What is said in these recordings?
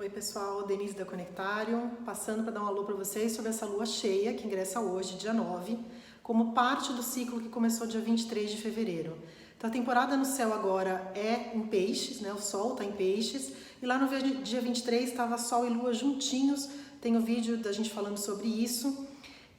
Oi pessoal, Denise da Conectarium, passando para dar um alô para vocês sobre essa lua cheia que ingressa hoje, dia 9, como parte do ciclo que começou dia 23 de fevereiro. Então a temporada no céu agora é em peixes, né? O sol está em peixes, e lá no dia 23 estava sol e lua juntinhos, tem um vídeo da gente falando sobre isso.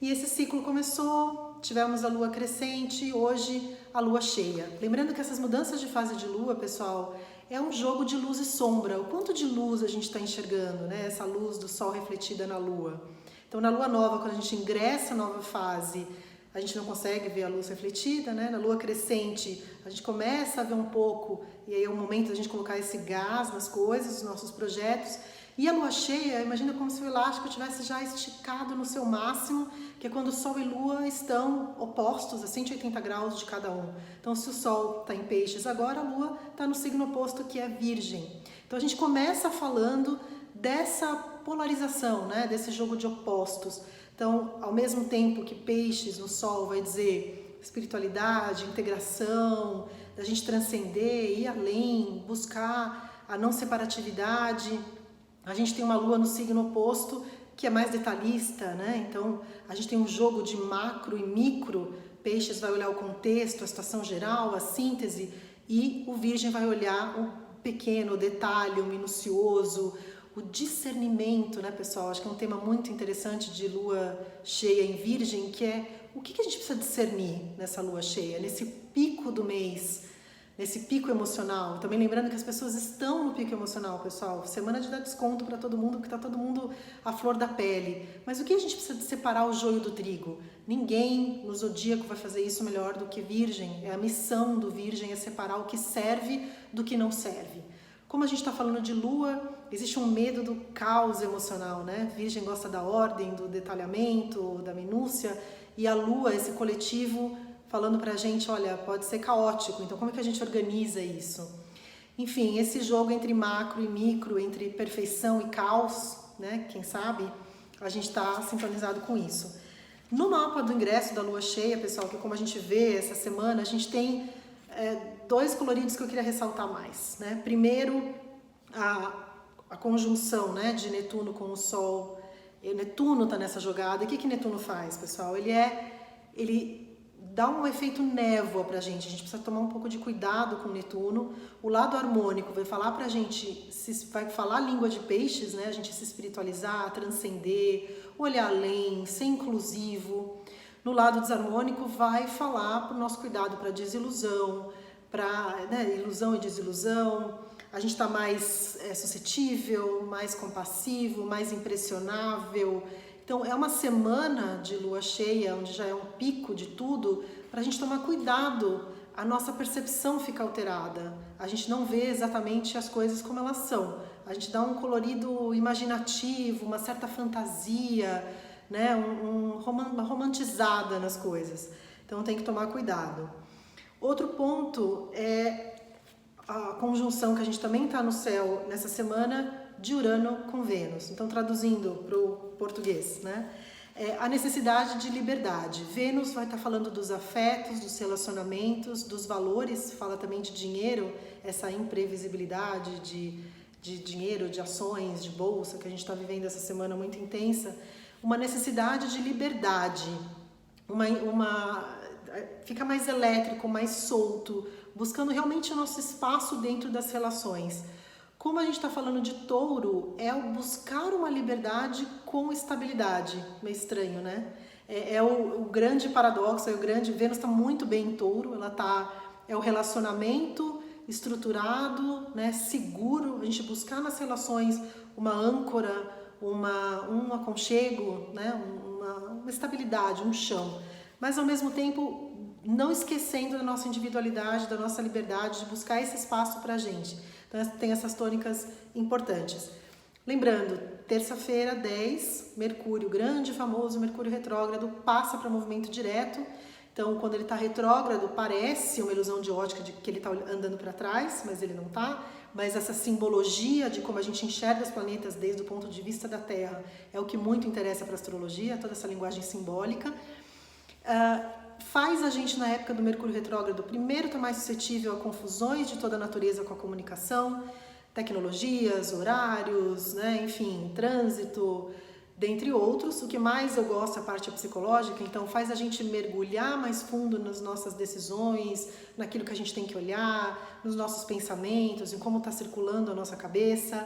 E esse ciclo começou, tivemos a lua crescente, hoje a lua cheia. Lembrando que essas mudanças de fase de lua, pessoal, é um jogo de luz e sombra. O quanto de luz a gente está enxergando, né? Essa luz do sol refletida na lua. Então, na lua nova, quando a gente ingressa a nova fase, a gente não consegue ver a luz refletida, né? Na lua crescente, a gente começa a ver um pouco, e aí é o momento da gente colocar esse gás nas coisas, nos nossos projetos. E a lua cheia, imagina como se o elástico tivesse já esticado no seu máximo, que é quando o Sol e Lua estão opostos a 180 graus de cada um. Então, se o Sol está em peixes agora, a Lua está no signo oposto, que é Virgem. Então, a gente começa falando dessa polarização, né? Desse jogo de opostos. Então, ao mesmo tempo que peixes no Sol vai dizer espiritualidade, integração, da gente transcender, ir além, buscar a não separatividade, a gente tem uma lua no signo oposto, que é mais detalhista, né? Então, a gente tem um jogo de macro e micro. Peixes vai olhar o contexto, a situação geral, a síntese, e o Virgem vai olhar o pequeno, o detalhe, o minucioso, o discernimento, né, pessoal? Acho que é um tema muito interessante de lua cheia em Virgem, que é o que a gente precisa discernir nessa lua cheia, nesse pico do mês, nesse pico emocional. Também lembrando que as pessoas estão no pico emocional, pessoal. Semana de dar desconto para todo mundo, porque está todo mundo à flor da pele. Mas o que a gente precisa de separar o joio do trigo? Ninguém no zodíaco vai fazer isso melhor do que Virgem. É a missão do Virgem, é separar o que serve do que não serve. Como a gente está falando de lua, existe um medo do caos emocional, né? Virgem gosta da ordem, do detalhamento, da minúcia, e a lua, esse coletivo, falando pra gente, olha, pode ser caótico, então como é que a gente organiza isso? Enfim, esse jogo entre macro e micro, entre perfeição e caos, né, quem sabe, a gente está sintonizado com isso. No mapa do ingresso da lua cheia, pessoal, que como a gente vê essa semana, a gente tem dois coloridos que eu queria ressaltar mais, né? Primeiro, a conjunção, né, de Netuno com o Sol. E Netuno está nessa jogada. E o que Netuno faz, pessoal? Ele dá um efeito névoa pra gente, a gente precisa tomar um pouco de cuidado com o Netuno. O lado harmônico vai falar pra gente, vai falar a língua de peixes, né? A gente se espiritualizar, transcender, olhar além, ser inclusivo. No lado desarmônico vai falar pro nosso cuidado para desilusão, para ilusão e desilusão. A gente está mais suscetível, mais compassivo, mais impressionável. Então, é uma semana de lua cheia, onde já é um pico de tudo, para a gente tomar cuidado, a nossa percepção fica alterada. A gente não vê exatamente as coisas como elas são. A gente dá um colorido imaginativo, uma certa fantasia, né? Uma romantizada nas coisas. Então, tem que tomar cuidado. Outro ponto é a conjunção que a gente também está no céu nessa semana, de Urano com Vênus. Então, traduzindo para o português, né? A necessidade de liberdade. Vênus vai estar falando dos afetos, dos relacionamentos, dos valores, fala também de dinheiro, essa imprevisibilidade de dinheiro, de ações, de bolsa, que a gente está vivendo essa semana muito intensa. Uma necessidade de liberdade, fica mais elétrico, mais solto, buscando realmente o nosso espaço dentro das relações. Como a gente está falando de touro, é o buscar uma liberdade com estabilidade. Meio estranho, né? É o grande paradoxo, Vênus está muito bem em touro, é o relacionamento estruturado, né, seguro, a gente buscar nas relações uma âncora, um aconchego, né, uma estabilidade, um chão. Mas ao mesmo tempo, não esquecendo da nossa individualidade, da nossa liberdade, de buscar esse espaço para a gente. Então, tem essas tônicas importantes. Lembrando, terça-feira, 10, Mercúrio, grande e famoso Mercúrio retrógrado, passa para movimento direto. Então, quando ele está retrógrado, parece uma ilusão de ótica de que ele está andando para trás, mas ele não está. Mas essa simbologia de como a gente enxerga os planetas desde o ponto de vista da Terra é o que muito interessa para a astrologia, toda essa linguagem simbólica. Faz a gente, na época do Mercúrio retrógrado, primeiro estar mais suscetível a confusões de toda a natureza com a comunicação, tecnologias, horários, né? Enfim, trânsito, dentre outros. O que mais eu gosto é a parte psicológica, então faz a gente mergulhar mais fundo nas nossas decisões, naquilo que a gente tem que olhar, nos nossos pensamentos, em como está circulando a nossa cabeça.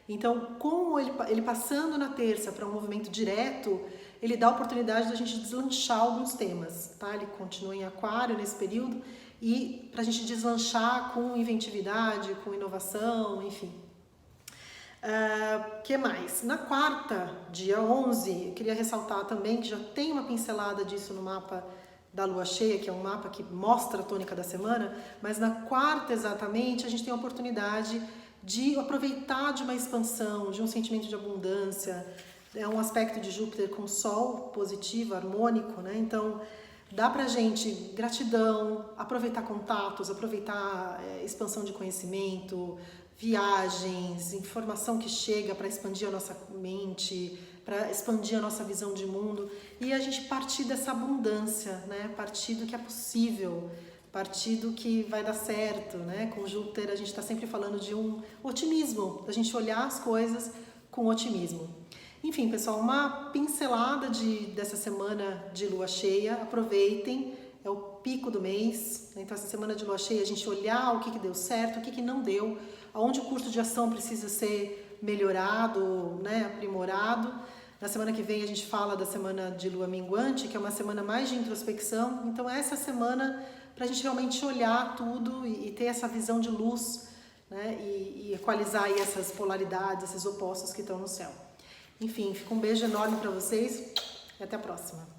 Então, com ele passando na terça para um movimento direto, ele dá a oportunidade da gente deslanchar alguns temas, tá? Ele continua em aquário nesse período e para a gente deslanchar com inventividade, com inovação, enfim. Que mais? Na quarta, dia 11, eu queria ressaltar também que já tem uma pincelada disso no mapa da lua cheia, que é um mapa que mostra a tônica da semana, mas na quarta exatamente a gente tem a oportunidade de aproveitar de uma expansão, de um sentimento de abundância. É um aspecto de Júpiter com Sol positivo, harmônico, né? Então dá pra gente gratidão, aproveitar contatos, aproveitar expansão de conhecimento, viagens, informação que chega para expandir a nossa mente, para expandir a nossa visão de mundo e a gente partir dessa abundância, né? Partir do que é possível, partir do que vai dar certo, né? Com Júpiter a gente está sempre falando de um otimismo, da gente olhar as coisas com otimismo. Enfim, pessoal, uma pincelada dessa semana de lua cheia, aproveitem, é o pico do mês, né? Então essa semana de lua cheia a gente olhar o que deu certo, o que não deu, aonde o curso de ação precisa ser melhorado, né? Aprimorado. Na semana que vem a gente fala da semana de lua minguante, que é uma semana mais de introspecção, então essa semana para a gente realmente olhar tudo e ter essa visão de luz, né? E equalizar aí essas polaridades, esses opostos que estão no céu. Enfim, fica um beijo enorme para vocês e até a próxima.